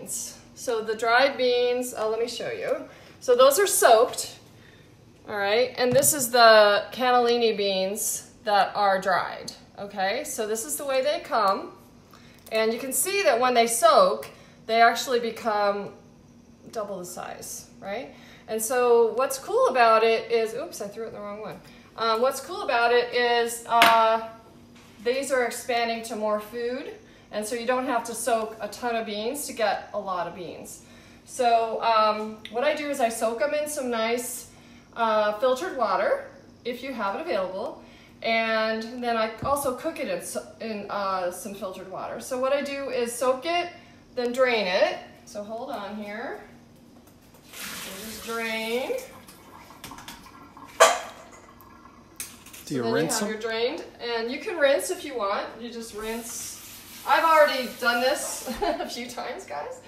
beans. So the dried beans, let me show you. So those are soaked, all right? And this is the cannellini beans that are dried, okay? So this is the way they come. And you can see that when they soak, they actually become double the size, right? And so what's cool about it is, oops, I threw it in the wrong one. What's cool about it is these are expanding to more food, and so you don't have to soak a ton of beans to get a lot of beans. So what I do is I soak them in some nice filtered water, if you have it available, and then I also cook it in some filtered water. So what I do is soak it, then drain it. So hold on here. So just drain. Do you rinse them? You're drained, and you can rinse if you want. You just rinse. I've already done this a few times, guys.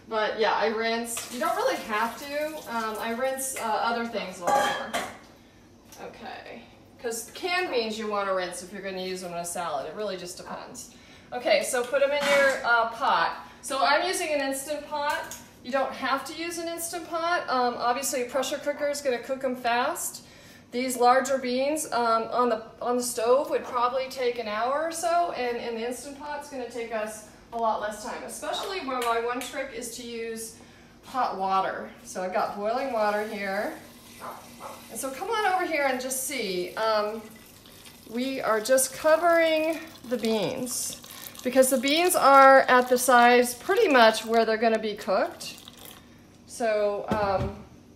But yeah, I rinse. You don't really have to. I rinse other things a lot more. Okay. Because canned beans you want to rinse if you're going to use them in a salad. It really just depends. Okay, so put them in your pot. So I'm using an Instant Pot. You don't have to use an Instant Pot. Obviously, a pressure cooker is going to cook them fast. These larger beans on the stove would probably take an hour or so, and in the Instant Pot, it's going to take us a lot less time. Especially where my one trick is to use hot water. So I've got boiling water here. And so come on over here and just see. We are just covering the beans because the beans are at the size pretty much where they're going to be cooked. So,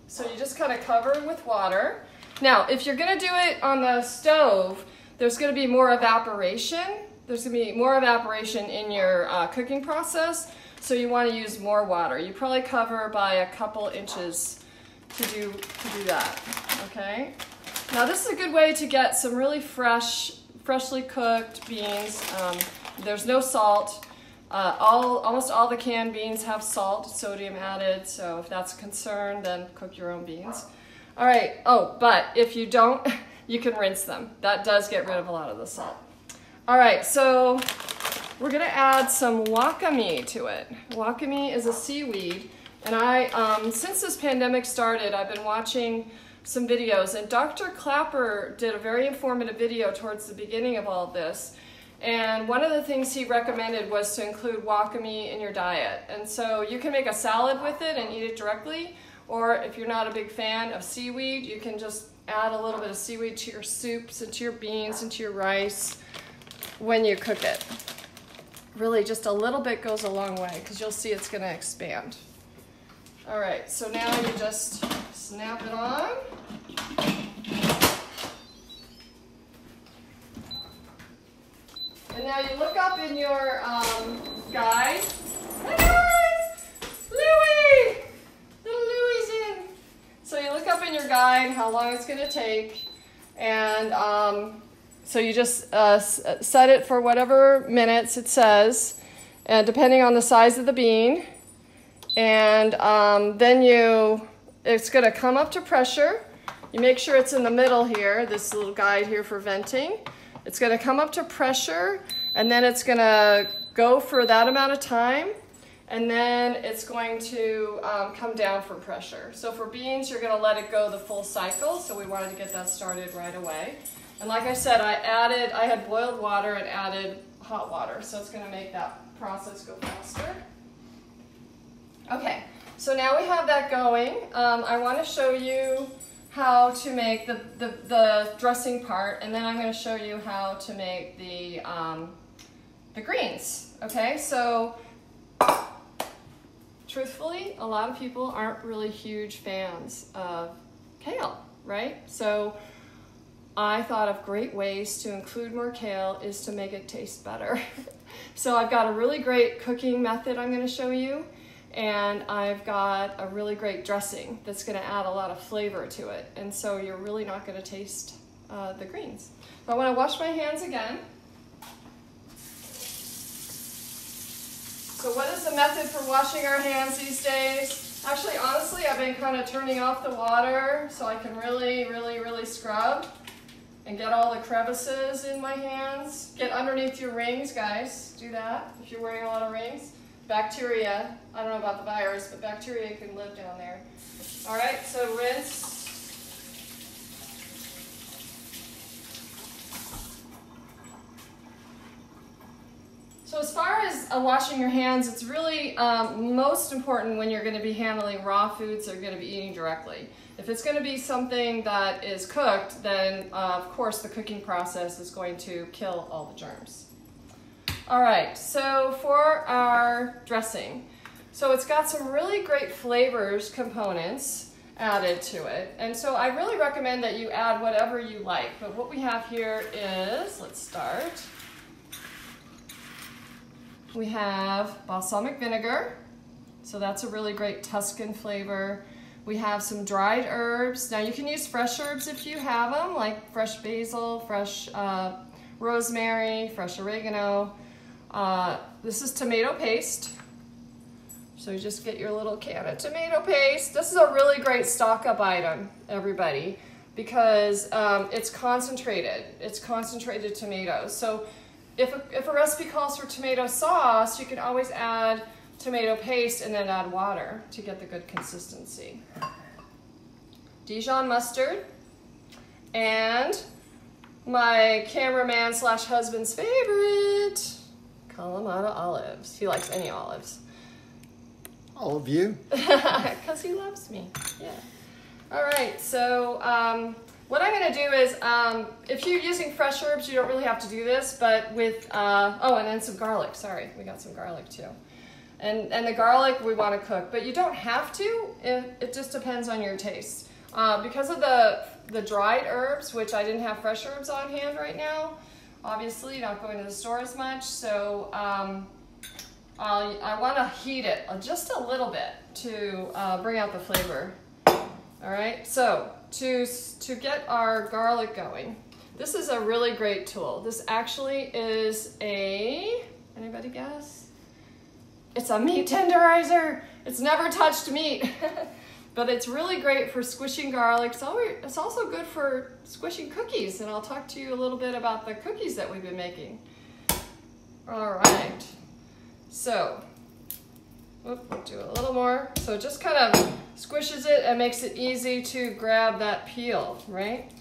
so you just kind of cover it with water. Now, if you're going to do it on the stove, there's going to be more evaporation. There's going to be more evaporation in your cooking process, so you want to use more water. You probably cover by a couple inches to do that, okay? Now, this is a good way to get some really freshly cooked beans. There's no salt. Almost all the canned beans have salt, sodium added, so if that's a concern, then cook your own beans. All right, oh, but if you don't, you can rinse them. That does get rid of a lot of the salt. All right, so we're gonna add some wakame to it. Wakame is a seaweed, and since this pandemic started, I've been watching some videos, and Dr. Clapper did a very informative video towards the beginning of all of this. And one of the things he recommended was to include wakame in your diet. And so you can make a salad with it and eat it directly, or if you're not a big fan of seaweed, you can just add a little bit of seaweed to your soups and to your beans and to your rice when you cook it. Really, just a little bit goes a long way because you'll see it's going to expand. All right, so now you just snap it on. And now you look up in your guide. Hi guys! Louie! Little Louie's in. So you look up in your guide how long it's going to take. And so you just set it for whatever minutes it says, and depending on the size of the bean. And then it's going to come up to pressure. You make sure it's in the middle here, this little guide here for venting. It's going to come up to pressure, and then it's going to go for that amount of time, and then it's going to come down from pressure. So for beans, you're going to let it go the full cycle, so we wanted to get that started right away. And like I said, I had boiled water and added hot water, so it's going to make that process go faster. Okay, so now we have that going. I want to show you how to make the dressing part, and then I'm going to show you how to make the greens. Okay, so truthfully, a lot of people aren't really huge fans of kale, right? So I thought of great ways to include more kale is to make it taste better. So I've got a really great cooking method I'm going to show you, and I've got a really great dressing that's going to add a lot of flavor to it, and so you're really not going to taste the greens. So I want to wash my hands again. So what is the method for washing our hands these days? Actually, honestly, I've been kind of turning off the water so I can really, really, really scrub and get all the crevices in my hands. Get underneath your rings, guys. Do that if you're wearing a lot of rings. bacteria. I don't know about the virus, but bacteria can live down there. All right, so rinse. So as far as washing your hands, it's really most important when you're going to be handling raw foods or going to be eating directly. If it's going to be something that is cooked, then of course the cooking process is going to kill all the germs. All right, so for our dressing, so it's got some really great flavors components added to it. And so I really recommend that you add whatever you like. But what we have here is, let's start. We have balsamic vinegar, so that's a really great Tuscan flavor. We have some dried herbs. Now you can use fresh herbs if you have them, like fresh basil, fresh rosemary, fresh oregano. This is tomato paste. So you just get your little can of tomato paste. This is a really great stock up item, everybody, because it's concentrated. It's concentrated tomatoes. So if a recipe calls for tomato sauce, you can always add tomato paste and then add water to get the good consistency. Dijon mustard and my cameraman slash husband's favorite, Kalamata olives. He likes any olives. All of you? Because he loves me, yeah. All right, so what I'm going to do is, if you're using fresh herbs, you don't really have to do this, but with, oh, and then some garlic. Sorry, we got some garlic too. And the garlic we want to cook, but you don't have to. It just depends on your taste. Because of the dried herbs, which I didn't have fresh herbs on hand right now, obviously not going to the store as much, so I want to heat it just a little bit to bring out the flavor. All right, so to get our garlic going, this is a really great tool. This actually is anybody guess? It's a meat tenderizer. It's never touched meat, but it's really great for squishing garlic. It's also good for squishing cookies, and I'll talk to you a little bit about the cookies that we've been making. All right, so we'll do a little more. So it just kind of squishes it and makes it easy to grab that peel, right?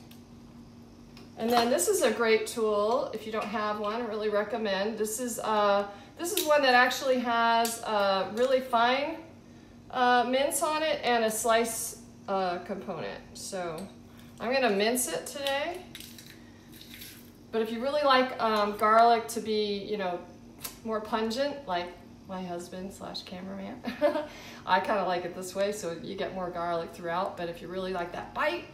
And then this is a great tool. If you don't have one, I really recommend. This is one that actually has really fine mince on it and a slice component. So I'm gonna mince it today. But if you really like garlic to be, you know, more pungent, like my husband slash cameraman, I kind of like it this way, so you get more garlic throughout. But if you really like that bite,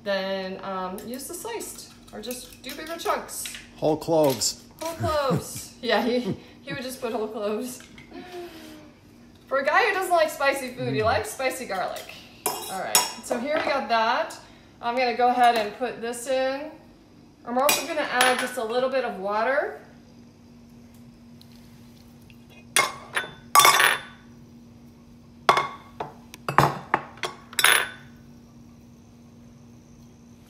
then use the sliced, or just do bigger chunks. Whole cloves. Whole cloves. Yeah, he would just put whole cloves. For a guy who doesn't like spicy food, he likes spicy garlic. All right, so here we got that. I'm gonna go ahead and put this in. I'm also gonna add just a little bit of water.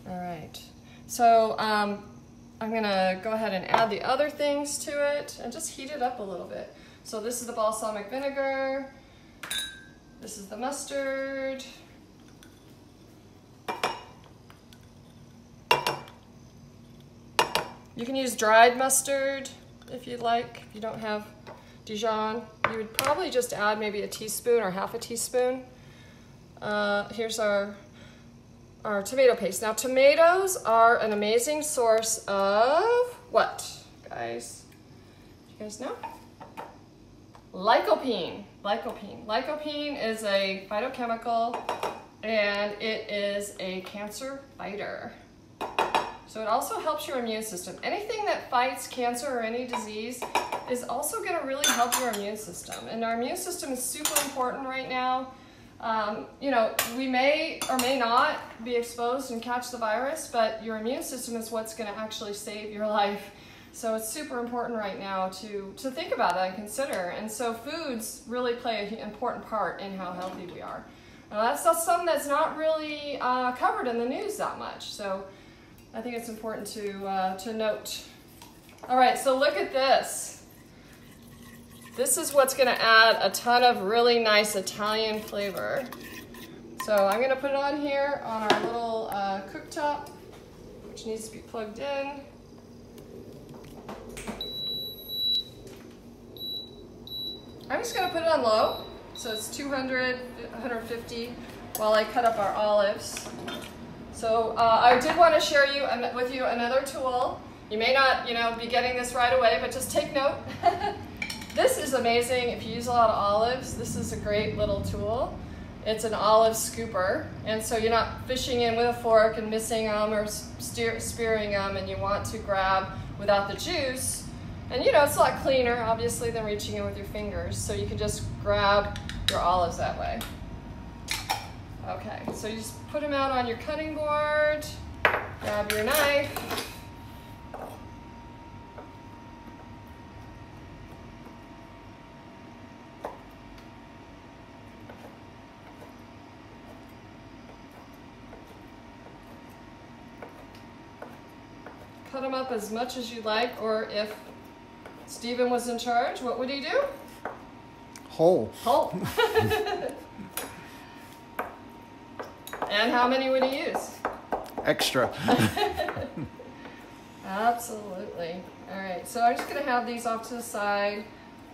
All right, so I'm gonna go ahead and add the other things to it and just heat it up a little bit. So this is the balsamic vinegar, this is the mustard, you can use dried mustard if you'd like. If you don't have Dijon, you would probably just add maybe a teaspoon or half a teaspoon. Here's our tomato paste. Now tomatoes are an amazing source of what, guys? Do you guys know? Lycopene. Lycopene is a phytochemical and it is a cancer fighter. So it also helps your immune system. Anything that fights cancer or any disease is also going to really help your immune system. And our immune system is super important right now. You know, we may or may not be exposed and catch the virus, but your immune system is what's going to actually save your life. So it's super important right now to think about that and consider. And so foods really play an important part in how healthy we are. Now that's something that's not really covered in the news that much. So I think it's important to note. All right, so look at this. This is what's gonna add a ton of really nice Italian flavor. So I'm gonna put it on here on our little cooktop, which needs to be plugged in. I'm just gonna put it on low. So it's 200, 150 while I cut up our olives. So I did want to share with you another tool. You may not, be getting this right away, but just take note. This is amazing if you use a lot of olives. This is a great little tool. It's an olive scooper, and so you're not fishing in with a fork and missing them or spearing them, and you want to grab without the juice. And it's a lot cleaner, obviously, than reaching in with your fingers. So you can just grab your olives that way. Okay, so you just put them out on your cutting board, grab your knife. Cut them up as much as you like, or if Stephen was in charge, what would he do? Whole. Whole. And how many would he use? Extra. Absolutely. All right, so I'm just gonna have these off to the side.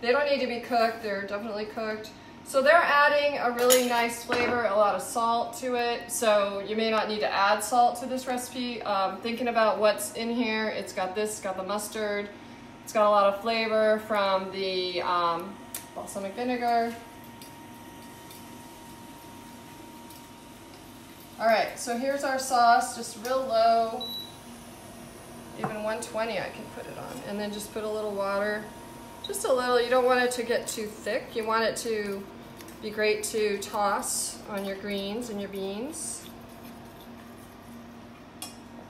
They don't need to be cooked, they're definitely cooked. So they're adding a really nice flavor, a lot of salt to it. So you may not need to add salt to this recipe. Thinking about what's in here, it's got the mustard. It's got a lot of flavor from the balsamic vinegar. All right, so here's our sauce, just real low. Even 120 I can put it on. And then just put a little water. Just a little, you don't want it to get too thick. You want it to be great to toss on your greens and your beans.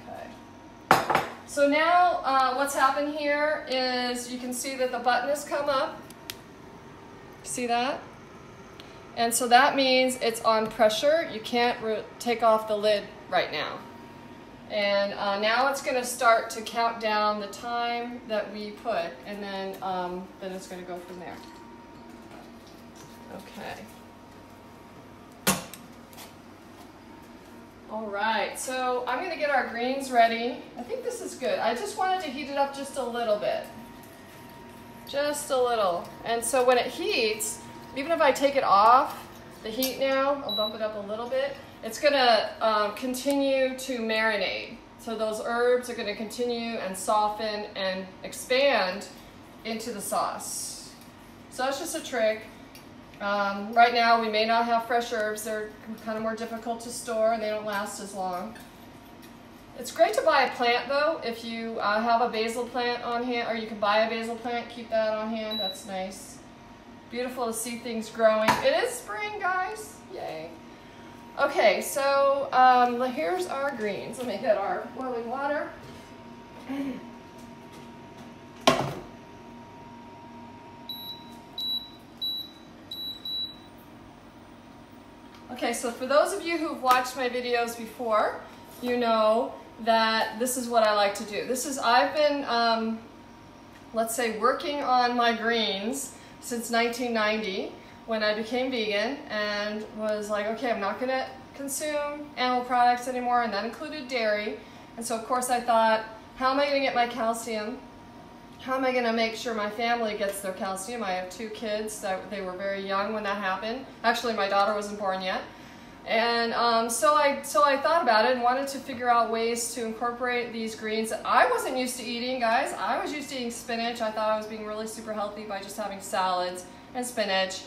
Okay. So now what's happened here is you can see that the button has come up. See that? And so that means it's on pressure. You can't take off the lid right now. And now it's going to start to count down the time that we put, and then it's going to go from there. Okay. All right, so I'm going to get our greens ready. I think this is good. I just wanted to heat it up just a little bit. Just a little. And so when it heats, even if I take it off the heat now, I'll bump it up a little bit, it's going to continue to marinate. So those herbs are going to continue and soften and expand into the sauce. So that's just a trick. Right now we may not have fresh herbs. They're kind of more difficult to store and they don't last as long. It's great to buy a plant though. If you have a basil plant on hand, or you can buy a basil plant, keep that on hand. That's nice. Beautiful to see things growing. It is spring, guys. Yay. Okay, so here's our greens. Let me get our boiling water. Okay, so for those of you who've watched my videos before, you know that this is what I like to do. I've been, let's say, working on my greens since 1990 when I became vegan and was like, okay, I'm not gonna consume animal products anymore, and that included dairy. And so of course I thought, how am I gonna get my calcium? How am I gonna make sure my family gets their calcium? I have 2 kids, they were very young when that happened. Actually, my daughter wasn't born yet. And so I thought about it and wanted to figure out ways to incorporate these greens that I wasn't used to eating, guys. I was used to eating spinach. I thought I was being really super healthy by just having salads and spinach.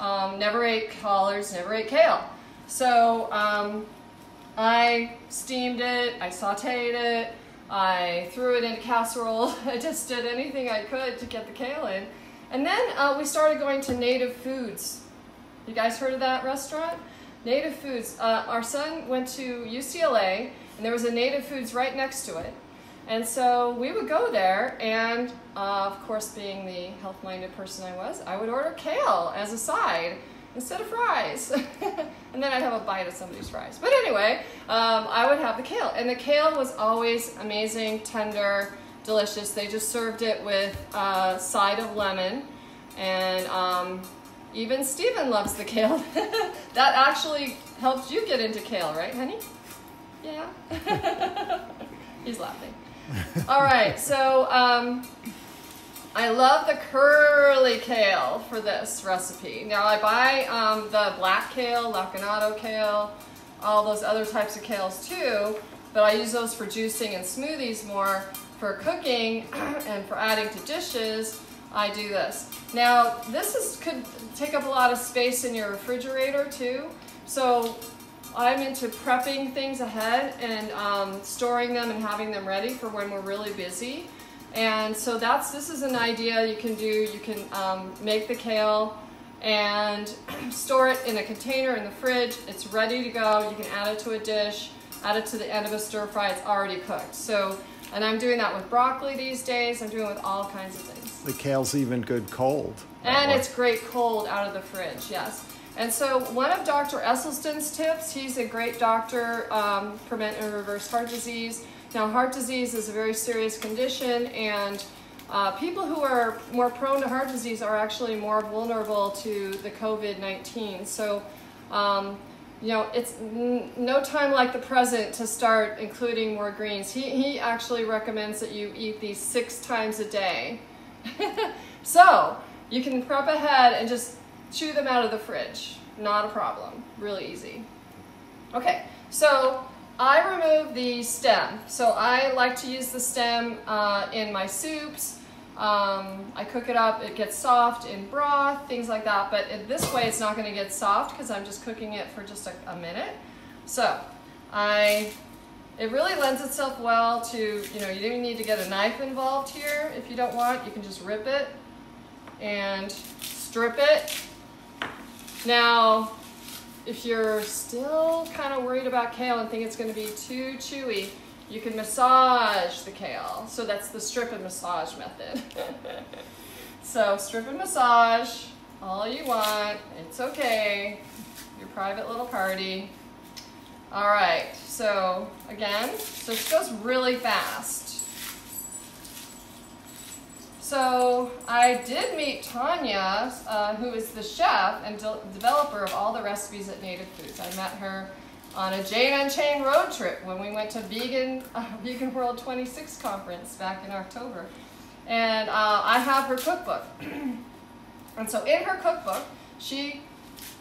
Never ate collards, never ate kale. So I steamed it, I sauteed it, I threw it in a casserole. I just did anything I could to get the kale in. And then we started going to Native Foods. You guys heard of that restaurant? Native Foods. Our son went to UCLA, and there was a Native Foods right next to it. And so we would go there, and of course, being the health-minded person I was, I would order kale as a side instead of fries. And then I'd have a bite of somebody's fries. But anyway, I would have the kale. And the kale was always amazing, tender, delicious. They just served it with a side of lemon. And even Stephen loves the kale. That actually helped you get into kale, right, honey? Yeah. He's laughing. All right, so I love the curly kale for this recipe. Now I buy the black kale, lacinato kale, all those other types of kales too, but I use those for juicing and smoothies more. For cooking and for adding to dishes, I do this. Now this could take up a lot of space in your refrigerator too, so I'm into prepping things ahead and storing them and having them ready for when we're really busy. And so this is an idea you can do. You can make the kale and store it in a container in the fridge. It's ready to go. You can add it to a dish, add it to the end of a stir fry. It's already cooked. So, and I'm doing that with broccoli these days. I'm doing it with all kinds of things. The kale's even good cold. And it's great cold out of the fridge, yes. And so one of Dr. Esselstyn's tips, he's a great doctor, prevent and reverse heart disease. Now, heart disease is a very serious condition, and people who are more prone to heart disease are actually more vulnerable to the COVID-19. So, you know, it's no time like the present to start including more greens. He actually recommends that you eat these 6 times a day. So, you can prep ahead and just chew them out of the fridge. Not a problem. Really easy. Okay, so I remove the stem. So I like to use the stem in my soups. I cook it up, it gets soft in broth, things like that. But this way it's not going to get soft because I'm just cooking it for just a minute. So it really lends itself well to, you know, you don't need to get a knife involved here. If you don't want, you can just rip it and strip it. Now, if you're still kind of worried about kale and think it's going to be too chewy, you can massage the kale. So that's the strip and massage method. So strip and massage all you want. It's okay. Your private little party. All right. So again, this goes really fast. So I did meet Tanya, who is the chef and developer of all the recipes at Native Foods. I met her on a Jane Unchained road trip when we went to Vegan World 26 conference back in October. And I have her cookbook. And so in her cookbook, she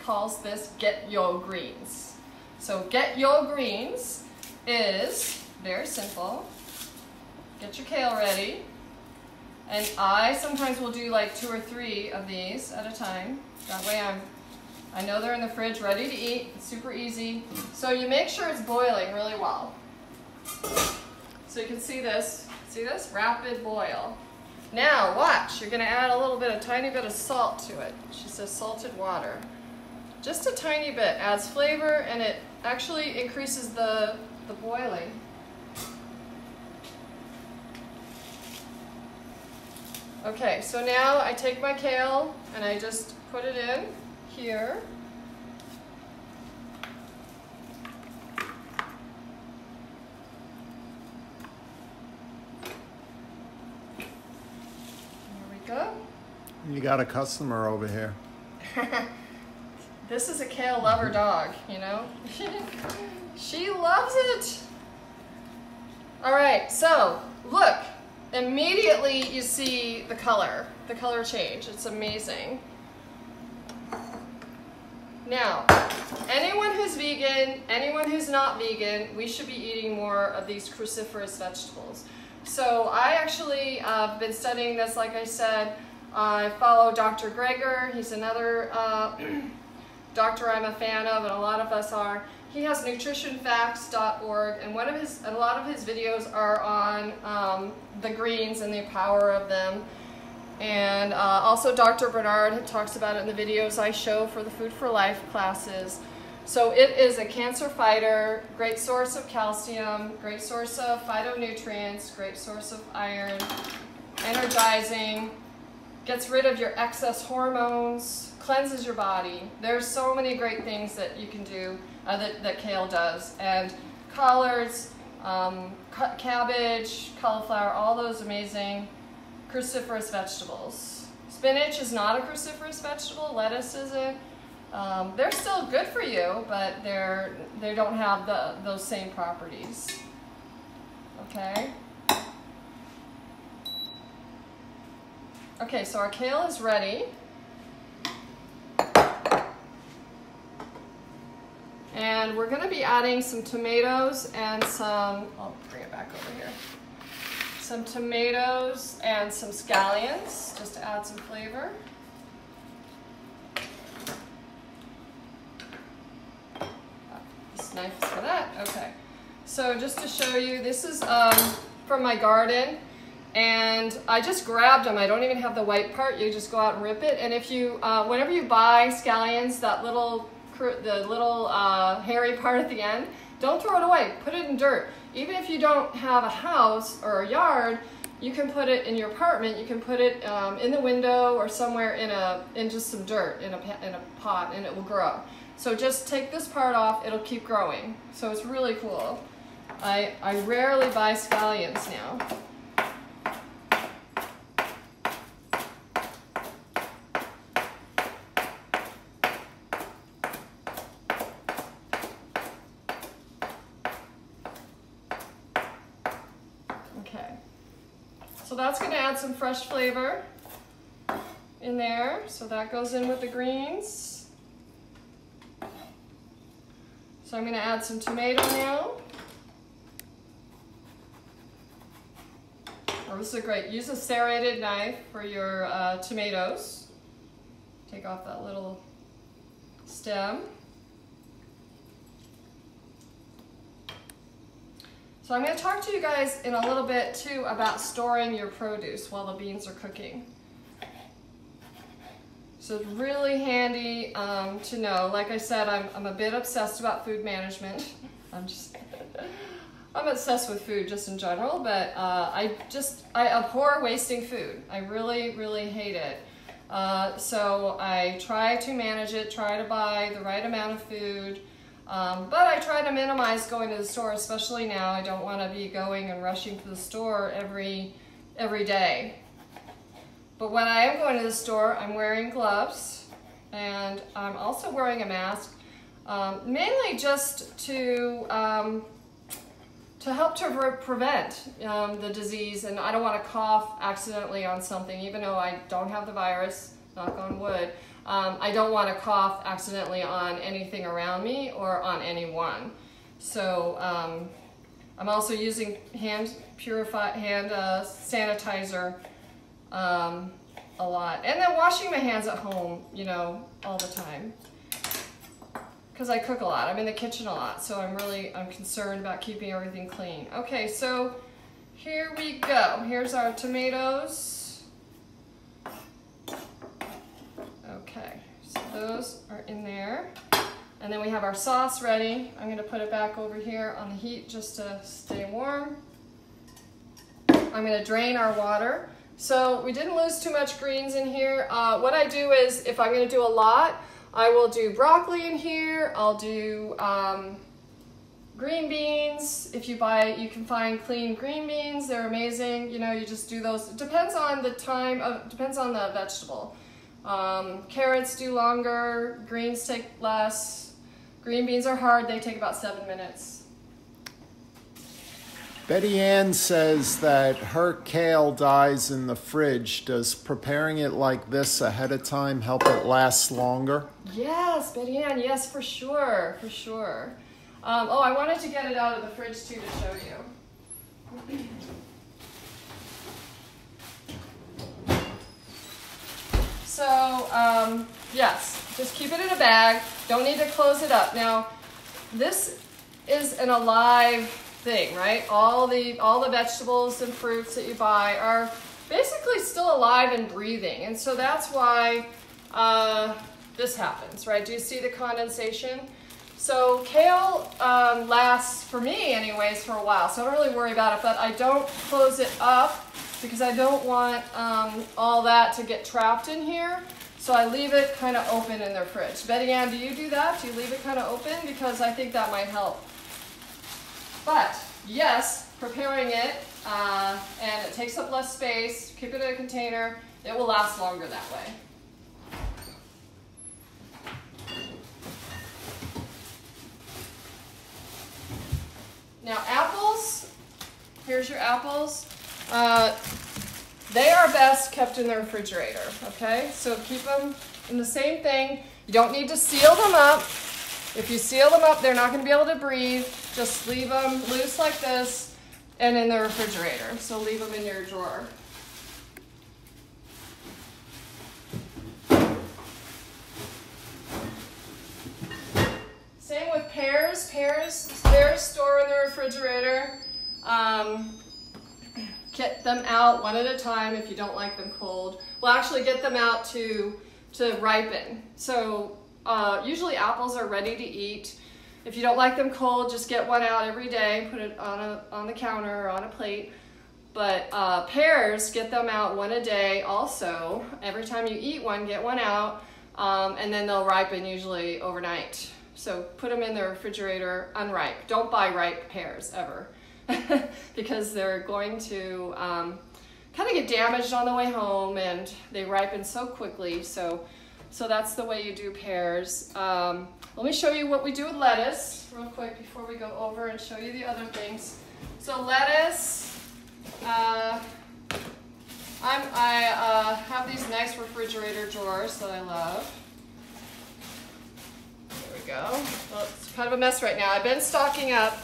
calls this Get Yo Greens. So Get Yo Greens is very simple. Get your kale ready. And I sometimes will do like 2 or 3 of these at a time. That way I know they're in the fridge ready to eat. It's super easy. So you make sure it's boiling really well. So you can see this. See this? Rapid boil. Now watch. You're going to add a tiny bit of salt to it. She says salted water. Just a tiny bit adds flavor, and it actually increases the boiling. Okay, so now I take my kale and I just put it in here. There we go. You got a customer over here. This is a kale lover dog, you know? She loves it. All right, so look. Immediately you see the color change. It's amazing. Now, anyone who's vegan, anyone who's not vegan, we should be eating more of these cruciferous vegetables. So I actually have been studying this, like I said. I follow Dr. Greger. He's another doctor I'm a fan of, and a lot of us are. He has nutritionfacts.org, and a lot of his videos are on the greens and the power of them. And also Dr. Bernard talks about it in the videos I show for the Food for Life classes. So it is a cancer fighter, great source of calcium, great source of phytonutrients, great source of iron, energizing, gets rid of your excess hormones, cleanses your body. There's so many great things that you can do that kale does. And collards, cabbage, cauliflower, all those amazing cruciferous vegetables. Spinach is not a cruciferous vegetable. Lettuce isn't. They're still good for you, but they don't have those same properties. Okay. Okay, so our kale is ready. And we're going to be adding some tomatoes and some, I'll bring it back over here. Some tomatoes and some scallions, just to add some flavor. This knife is for that. Okay. So just to show you, this is from my garden. And I just grabbed them. I don't even have the white part. You just go out and rip it. And if you, whenever you buy scallions, the little hairy part at the end, don't throw it away. Put it in dirt. Even if you don't have a house or a yard, you can put it in your apartment. You can put it in the window or somewhere in just some dirt in a pot, and it will grow. So just take this part off. It'll keep growing. So it's really cool. I rarely buy scallions now. So that's going to add some fresh flavor in there. So that goes in with the greens. So I'm going to add some tomato now. Oh, this is great. Use a serrated knife for your tomatoes. Take off that little stem. So I'm going to talk to you guys in a little bit too about storing your produce while the beans are cooking. So it's really handy to know. Like I said, I'm a bit obsessed about food management. I'm obsessed with food just in general, but I abhor wasting food. I really, really hate it. So I try to manage it, try to buy the right amount of food. But I try to minimize going to the store, especially now. I don't want to be going and rushing to the store every day. But when I am going to the store, I'm wearing gloves, and I'm also wearing a mask, mainly just to help to prevent the disease. And I don't want to cough accidentally on something, even though I don't have the virus, knock on wood. I don't want to cough accidentally on anything around me or on anyone. So I'm also using hand sanitizer a lot. And then washing my hands at home, you know, all the time. Because I cook a lot. I'm in the kitchen a lot. So I'm concerned about keeping everything clean. Okay, so here we go. Here's our tomatoes. Okay, so those are in there. And then we have our sauce ready. I'm going to put it back over here on the heat just to stay warm. I'm going to drain our water. So we didn't lose too much greens in here. What I do is, if I'm going to do a lot, I will do broccoli in here. I'll do green beans. If you buy, you can find clean green beans. They're amazing. You know, you just do those. It depends on the time, depends on the vegetable. Carrots do longer, greens take less. Green beans are hard, they take about 7 minutes. Betty Ann says that her kale dies in the fridge. Does preparing it like this ahead of time help it last longer? Yes, Betty Ann, yes, for sure, for sure. Oh, I wanted to get it out of the fridge too to show you. So, yes, just keep it in a bag. Don't need to close it up. Now, this is an alive thing, right? All the vegetables and fruits that you buy are basically still alive and breathing. And so that's why this happens, right? Do you see the condensation? So kale lasts, for me anyways, for a while. So I don't really worry about it, but I don't close it up because I don't want all that to get trapped in here. So I leave it kind of open in their fridge. Betty Ann, do you do that? Do you leave it kind of open? Because I think that might help. But yes, preparing it, and it takes up less space. Keep it in a container. It will last longer that way. Now apples, here's your apples. They are best kept in the refrigerator, okay? So keep them in the same thing. You don't need to seal them up. If you seal them up, they're not going to be able to breathe. Just leave them loose like this and in the refrigerator. So leave them in your drawer. Same with pears. Pears store in the refrigerator. Get them out one at a time if you don't like them cold. Well, actually get them out to ripen. So usually apples are ready to eat. If you don't like them cold, just get one out every day, put it on the counter or on a plate. But pears, get them out one a day also. Every time you eat one, get one out, and then they'll ripen usually overnight. So put them in the refrigerator unripe. Don't buy ripe pears ever because they're going to kind of get damaged on the way home and they ripen so quickly. So that's the way you do pears. Let me show you what we do with lettuce real quick before we go over and show you the other things. So lettuce, I have these nice refrigerator drawers that I love. Go. Well, it's kind of a mess right now. I've been stocking up.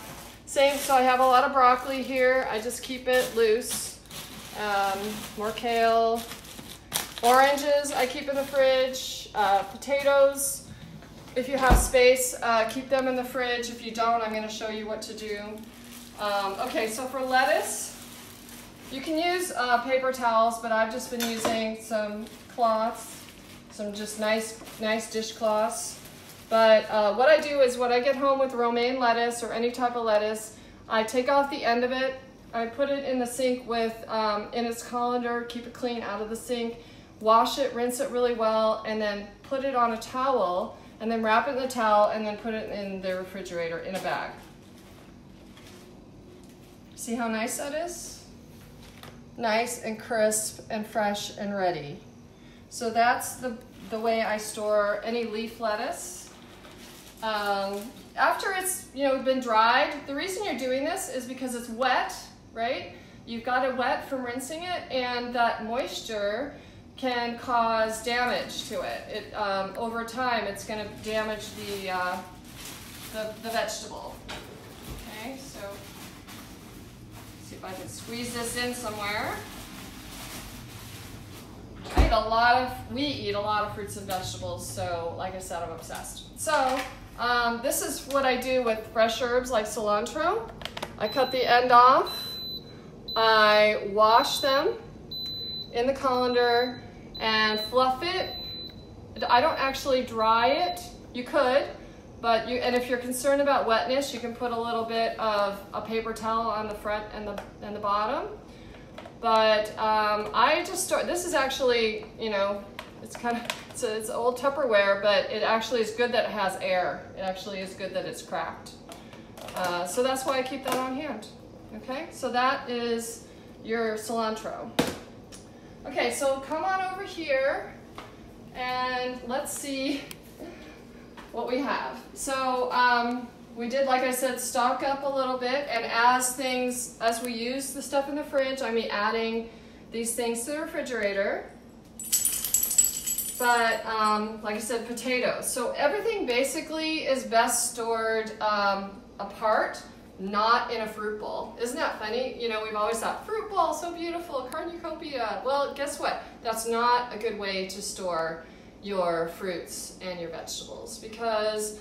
So I have a lot of broccoli here. I just keep it loose. More kale. Oranges I keep in the fridge. Potatoes, if you have space, keep them in the fridge. If you don't, I'm going to show you what to do. Okay, so for lettuce, you can use paper towels, but I've just been using some cloths, some just nice dishcloths. But what I do is when I get home with romaine lettuce or any type of lettuce, I take off the end of it, I put it in the sink with, in its colander, keep it clean out of the sink, wash it, rinse it really well, and then put it on a towel, and then wrap it in the towel, and then put it in the refrigerator in a bag. See how nice that is? Nice and crisp and fresh and ready. So that's the way I store any leaf lettuce. After it's been dried, the reason you're doing this is because it's wet, right? You've got it wet from rinsing it, and that moisture can cause damage to it. Over time, it's going to damage the vegetable. Okay, so see if I can squeeze this in somewhere. We eat a lot of fruits and vegetables, so like I said, I'm obsessed. So this is what I do with fresh herbs like cilantro. I cut the end off, I wash them in the colander and fluff it. I don't actually dry it. You could, and if you're concerned about wetness, you can put a little bit of a paper towel on the front and the bottom. But I just store, this is actually, it's an old Tupperware, but it actually is good that it has air. It actually is good that it's cracked. So that's why I keep that on hand. Okay, so that is your cilantro. Okay, so come on over here and let's see what we have. So we did, like I said, stock up a little bit, and as we use the stuff in the fridge, I'm adding these things to the refrigerator. But like I said, potatoes. So everything basically is best stored apart, not in a fruit bowl. Isn't that funny? We've always thought, fruit bowl, so beautiful, cornucopia. Well, guess what? That's not a good way to store your fruits and your vegetables because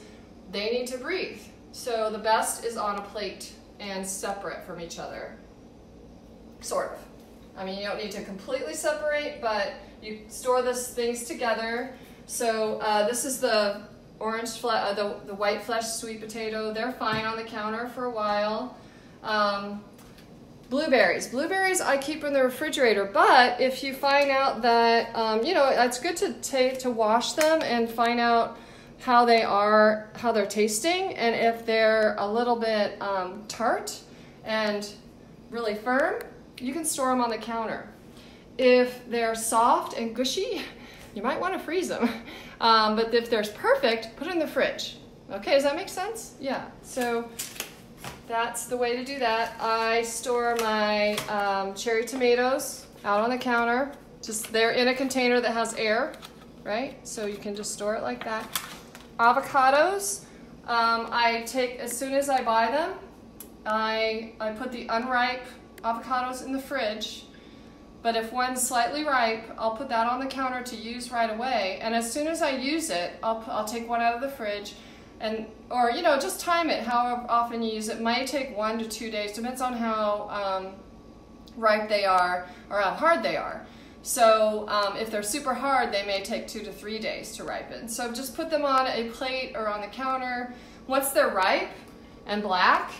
they need to breathe. So the best is on a plate and separate from each other, sort of. I mean, you don't need to completely separate, but you store these things together. So this is the the white flesh sweet potato. They're fine on the counter for a while. Blueberries. Blueberries I keep in the refrigerator, but if you find out that, it's good to wash them and find out how they're tasting, and if they're a little bit tart and really firm, you can store them on the counter. If they're soft and gushy, you might want to freeze them. But if they're perfect, put it in the fridge. Okay, does that make sense? Yeah, so that's the way to do that. I store my cherry tomatoes out on the counter. Just they're in a container that has air, right? So you can just store it like that. Avocados, I take, as soon as I buy them, I put the unripe avocados in the fridge. But if one's slightly ripe, I'll put that on the counter to use right away. And as soon as I use it, I'll take one out of the fridge, or you know, just time it how often you use it. It might take 1 to 2 days, depends on how ripe they are or how hard they are. So if they're super hard, they may take 2 to 3 days to ripen. So just put them on a plate or on the counter. Once they're ripe and black,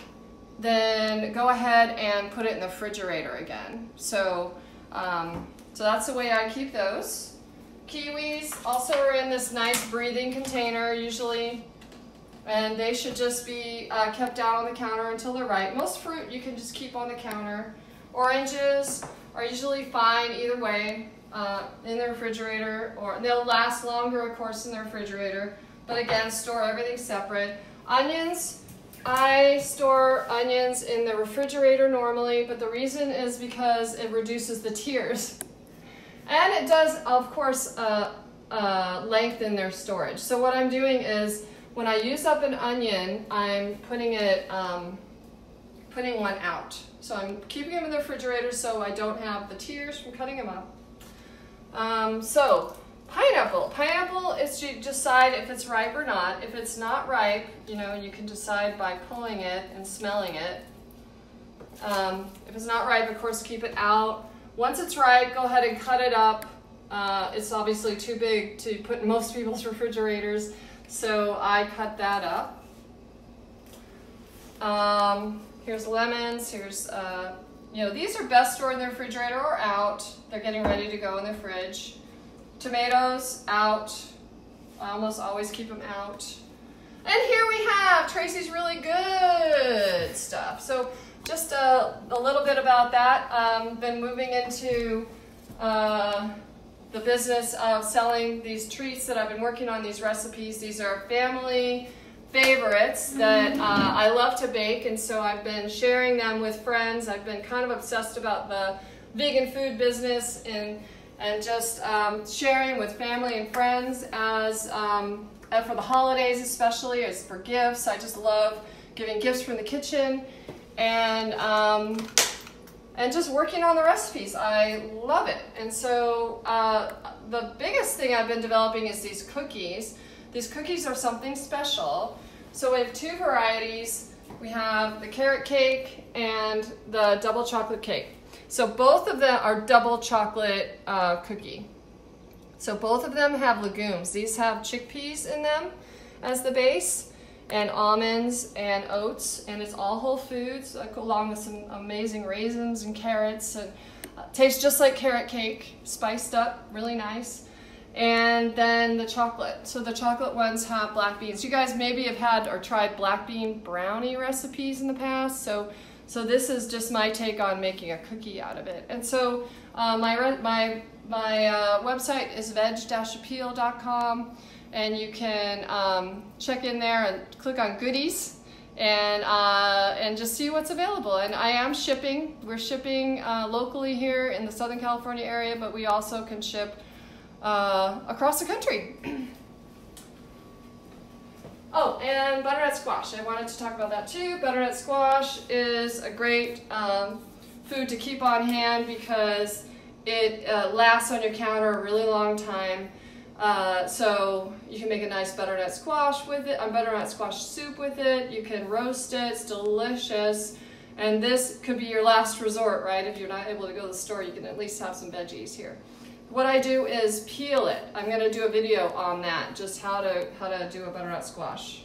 then go ahead and put it in the refrigerator again. So that's the way I keep those. Kiwis also are in this nice breathing container usually, and they should just be kept out on the counter until they're ripe. Most fruit you can just keep on the counter. Oranges are usually fine either way in the refrigerator, or they'll last longer, of course, in the refrigerator. But again, store everything separate. Onions, I store onions in the refrigerator normally, but the reason is because it reduces the tears. And it does, of course, lengthen their storage. So what I'm doing is, when I use up an onion, I'm putting one out. So I'm keeping them in the refrigerator so I don't have the tears from cutting them up. So pineapple. Pineapple is to decide if it's ripe or not. If it's not ripe, you know, you can decide by pulling it and smelling it. If it's not ripe, of course, keep it out. Once it's ripe, go ahead and cut it up. It's obviously too big to put in most people's refrigerators, so I cut that up. Here's lemons. Here's, you know, these are best stored in the refrigerator or out. They're getting ready to go in the fridge. Tomatoes, out. I almost always keep them out. And here we have Tracy's really good stuff. So just a little bit about that. Been moving into the business of selling these treats that I've been working on, these recipes. These are family favorites that I love to bake, and so I've been sharing them with friends. I've been kind of obsessed about the vegan food business and just sharing with family and friends as for the holidays, especially as for gifts. I just love giving gifts from the kitchen and just working on the recipes. I love it. And so the biggest thing I've been developing is these cookies. These cookies are something special. So we have 2 varieties. We have the carrot cake and the double chocolate cake. So both of them are double chocolate cookie. So both of them have legumes. These have chickpeas in them as the base, and almonds and oats, and it's all whole foods, along with some amazing raisins and carrots, and tastes just like carrot cake, spiced up, really nice. And then the chocolate. So the chocolate ones have black beans. You guys maybe have had or tried black bean brownie recipes in the past. So this is just my take on making a cookie out of it. And so my website is veg-appeal.com, and you can check in there and click on goodies and just see what's available. And I am shipping. We're shipping locally here in the Southern California area, but we also can ship across the country. Oh, and butternut squash. I wanted to talk about that too. Butternut squash is a great food to keep on hand because it lasts on your counter a really long time. So you can make a nice butternut squash with it, butternut squash soup with it. You can roast it. It's delicious. And this could be your last resort, right? If you're not able to go to the store, you can at least have some veggies here. What I do is peel it. I'm going to do a video on that, just how to do a butternut squash.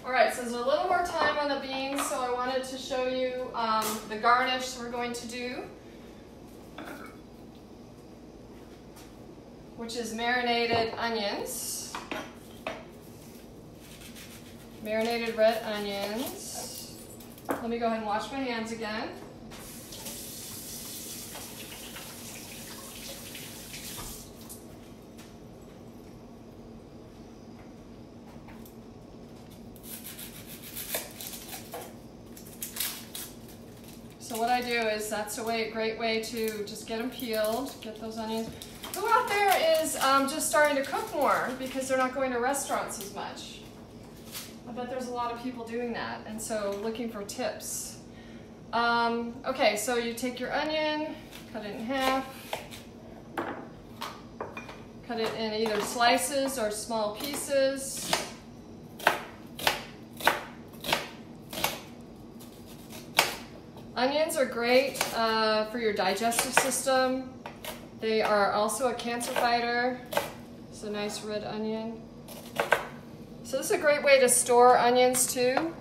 All right, so there's a little more time on the beans, so I wanted to show you the garnish we're going to do, which is marinated onions, marinated red onions. A let me go ahead and wash my hands again. So what I do is that's a great way to just get them peeled, get those onions. Who out there is just starting to cook more because they're not going to restaurants as much? I bet there's a lot of people doing that, and so looking for tips. Okay, so you take your onion, cut it in half, cut it in either slices or small pieces. Onions are great for your digestive system. They are also a cancer fighter. It's a nice red onion. So this is a great way to store onions too,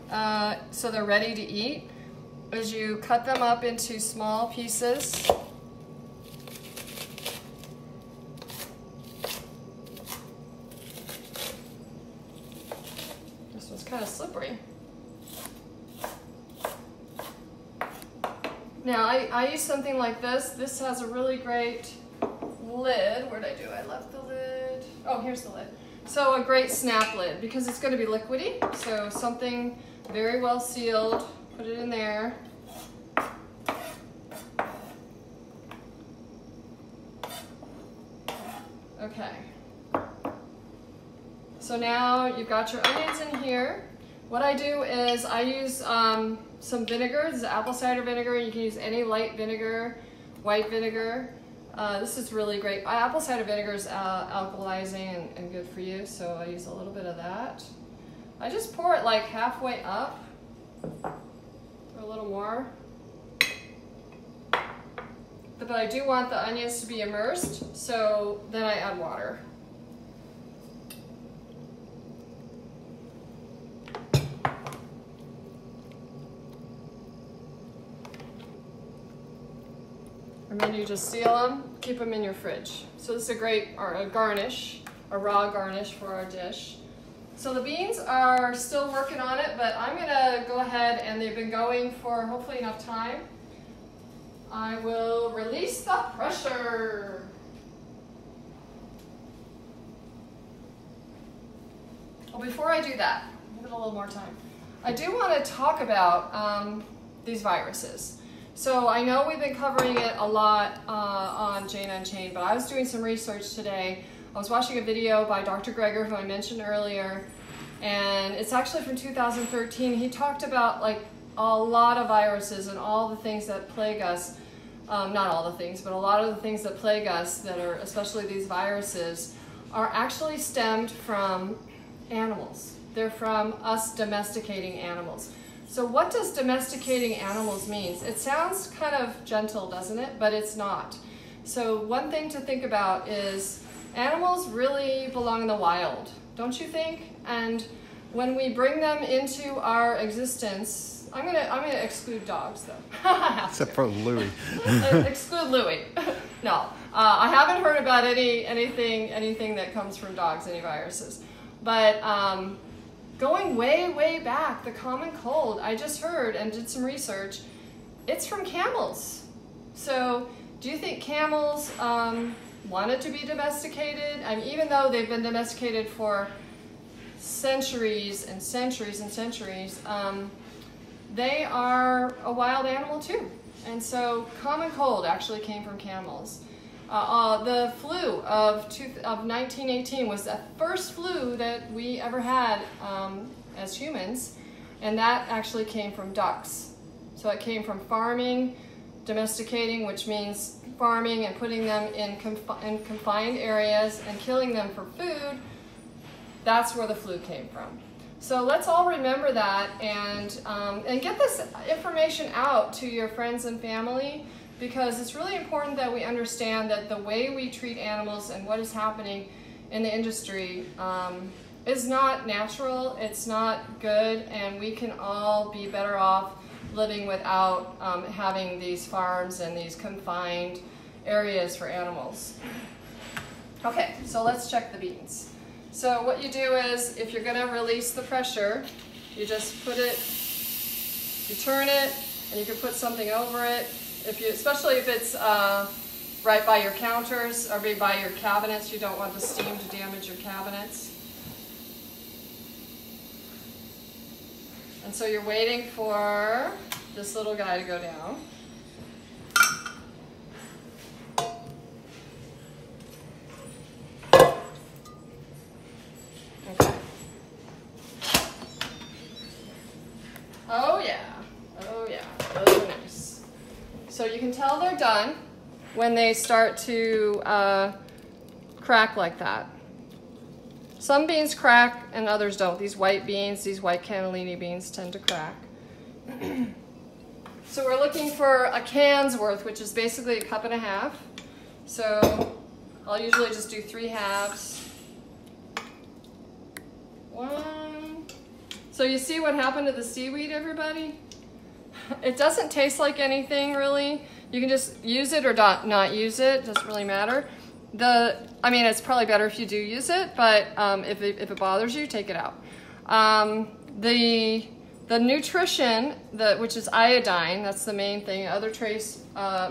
so they're ready to eat, is you cut them up into small pieces. This one's kind of slippery. Now I use something like this. This has a really great lid. Where'd I do? I left the lid. Oh, here's the lid. So a great snap lid because it's going to be liquidy. So something very well sealed. Put it in there. Okay. So now you've got your onions in here. What I do is I use some vinegar. This is apple cider vinegar. You can use any light vinegar, white vinegar. This is really great. Apple cider vinegar is alkalizing and good for you, so I use a little bit of that. I just pour it like halfway up, or a little more. But I do want the onions to be immersed, so then I add water. And then you just seal them, keep them in your fridge. So this is a great a garnish, a raw garnish for our dish. So the beans are still working on it, but I'm gonna go ahead, and they've been going for hopefully enough time. I will release the pressure. Well, before I do that, give it a little more time. I do want to talk about these viruses. So I know we've been covering it a lot on Jane Unchained, but I was doing some research today. I was watching a video by Dr. Greger, who I mentioned earlier, and it's actually from 2013. He talked about like a lot of viruses and all the things that plague us. Not all the things, but a lot of the things that plague us that are, especially these viruses, are actually stemmed from animals. They're from us domesticating animals. So what does domesticating animals mean? It sounds kind of gentle, doesn't it? But it's not. So one thing to think about is animals really belong in the wild, don't you think? And when we bring them into our existence, I'm gonna exclude dogs though. Except for Louie. Exclude Louie. No, I haven't heard about anything that comes from dogs, any viruses. But going way back, the common cold, I just heard and did some research, it's from camels. So do you think camels wanted to be domesticated? I mean, even though they've been domesticated for centuries and centuries and centuries, they are a wild animal too. And so common cold actually came from camels. The flu of 1918 was the first flu that we ever had as humans, and that actually came from ducks. So it came from farming, domesticating, which means farming and putting them in confined areas and killing them for food. That's where the flu came from. So let's all remember that and get this information out to your friends and family, because it's really important that we understand that the way we treat animals and what is happening in the industry is not natural, it's not good, and we can all be better off living without having these farms and these confined areas for animals. Okay, so let's check the beans. So what you do is, if you're going to release the pressure, you just put it You turn it, and you can put something over it. Especially if it's right by your counters or by your cabinets, you don't want the steam to damage your cabinets. And so you're waiting for this little guy to go down. Okay. Oh yeah. Oh yeah. Those are nice. So you can tell they're done when they start to crack like that. Some beans crack and others don't. These white beans, these white cannellini beans tend to crack. So we're looking for a can's worth, which is basically 1.5 cups. So I'll usually just do 3 halves. 1. So you see what happened to the seaweed, everybody? It doesn't taste like anything really. You can just use it or not use it, doesn't really matter. I mean, it's probably better if you do use it, but if it bothers you, take it out. The nutrition, which is iodine, that's the main thing, other trace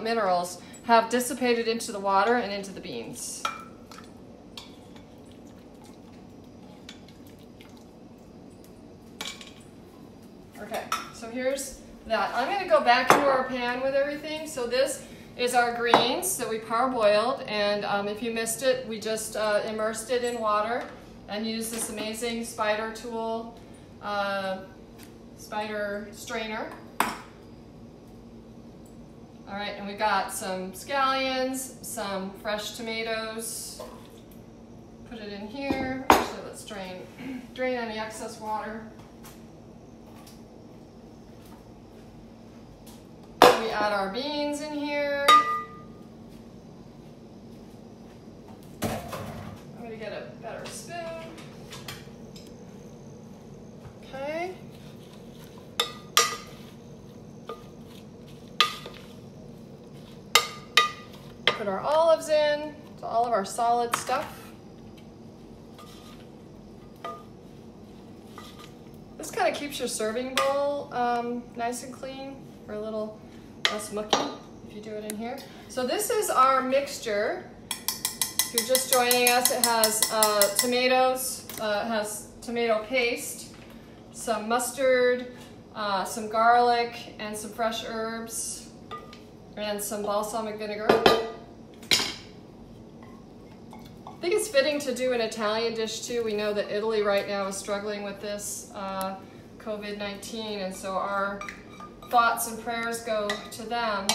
minerals, have dissipated into the water and into the beans. Okay, so here's that. I'm going to go back into our pan with everything. So this is our greens that we parboiled, and if you missed it, we just immersed it in water and used this amazing spider tool, spider strainer. All right, and we got some scallions, some fresh tomatoes. Put it in here. Actually, let's drain any excess water. We add our beans in here. I'm going to get a better spoon. Okay. Put our olives in, so all of our solid stuff. This kind of keeps your serving bowl nice and clean, or a little less mucky if you do it in here. So this is our mixture. If you're just joining us, it has tomatoes, it has tomato paste, some mustard, some garlic, and some fresh herbs, and some balsamic vinegar. I think it's fitting to do an Italian dish too. We know that Italy right now is struggling with this COVID-19, and so our thoughts and prayers go to them,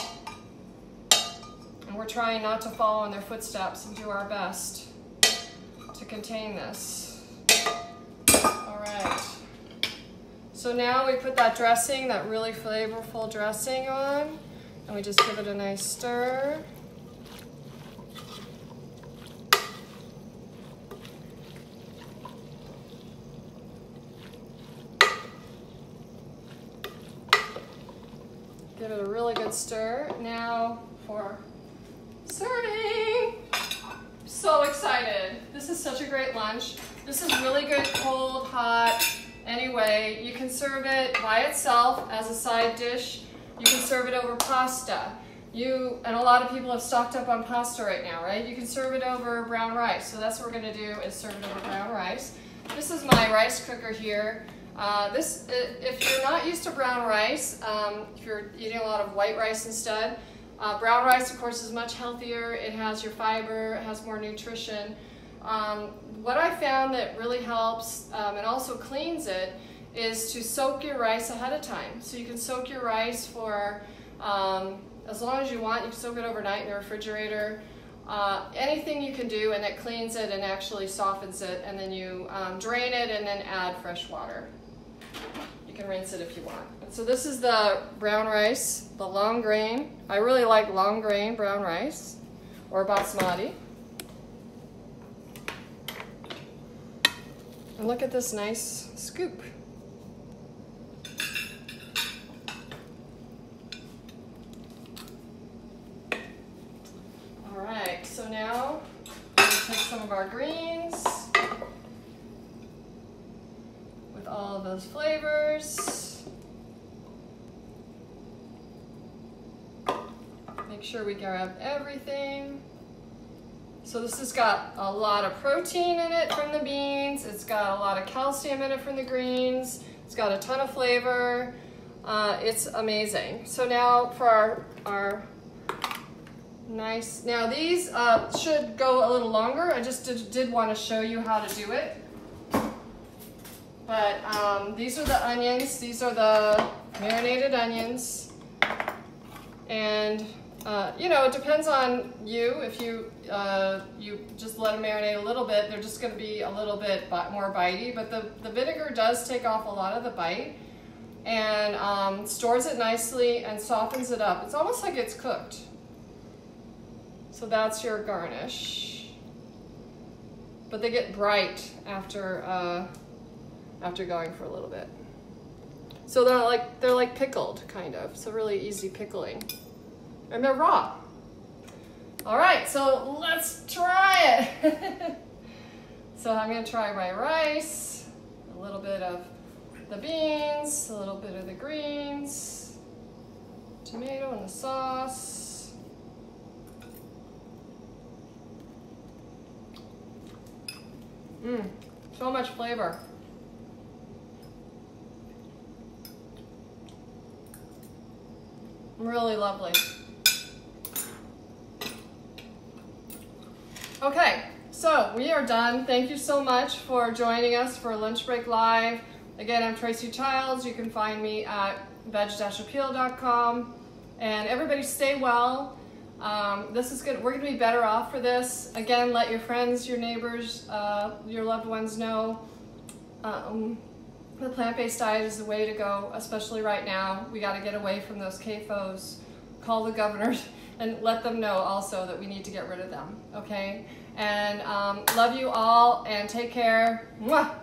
and we're trying not to follow in their footsteps and do our best to contain this. All right, so now we put that dressing, that really flavorful dressing on, and we just give it a nice stir. Give it a really good stir. Now for serving. So excited. This is such a great lunch. This is really good cold, hot. Anyway, you can serve it by itself as a side dish. You can serve it over pasta. And a lot of people have stocked up on pasta right now, right? You can serve it over brown rice. So that's what we're gonna do, is serve it over brown rice. This is my rice cooker here. If you're not used to brown rice, if you're eating a lot of white rice instead, brown rice, of course, is much healthier. It has your fiber, it has more nutrition. What I found that really helps and also cleans it is to soak your rice ahead of time. So you can soak your rice for as long as you want. You can soak it overnight in the refrigerator. Anything you can do, and it cleans it and actually softens it, and then you drain it and then add fresh water. You can rinse it if you want. And so this is the brown rice, the long grain. I really like long grain brown rice, or basmati. And look at this nice scoop. All right, so now we'll take some of our greens with all of those flavors. Make sure we grab everything. So this has got a lot of protein in it from the beans. It's got a lot of calcium in it from the greens. It's got a ton of flavor. It's amazing. So now for our nice, now these should go a little longer. I just did want to show you how to do it. But these are the onions. These are the marinated onions. And you know, it depends on you. If you just let them marinate a little bit, they're just going to be a little bit more bitey. But the vinegar does take off a lot of the bite and stores it nicely and softens it up. It's almost like it's cooked. So that's your garnish. But they get bright after going for a little bit. So they're like pickled, kind of. So really easy pickling. And they're raw. All right, so let's try it. So I'm gonna try my rice, a little bit of the beans, a little bit of the greens, tomato and the sauce. So much flavor. Really lovely. Okay, so we are done. Thank you so much for joining us for Lunch Break Live. Again, I'm Tracy Childs. You can find me at veg-appeal.com. And everybody stay well. This is good. We're gonna be better off for this. Again, let your friends, your neighbors, your loved ones know the plant-based diet is the way to go, especially right now. We gotta get away from those CAFOs. Call the governors and let them know also that we need to get rid of them, okay? And love you all and take care. Mwah!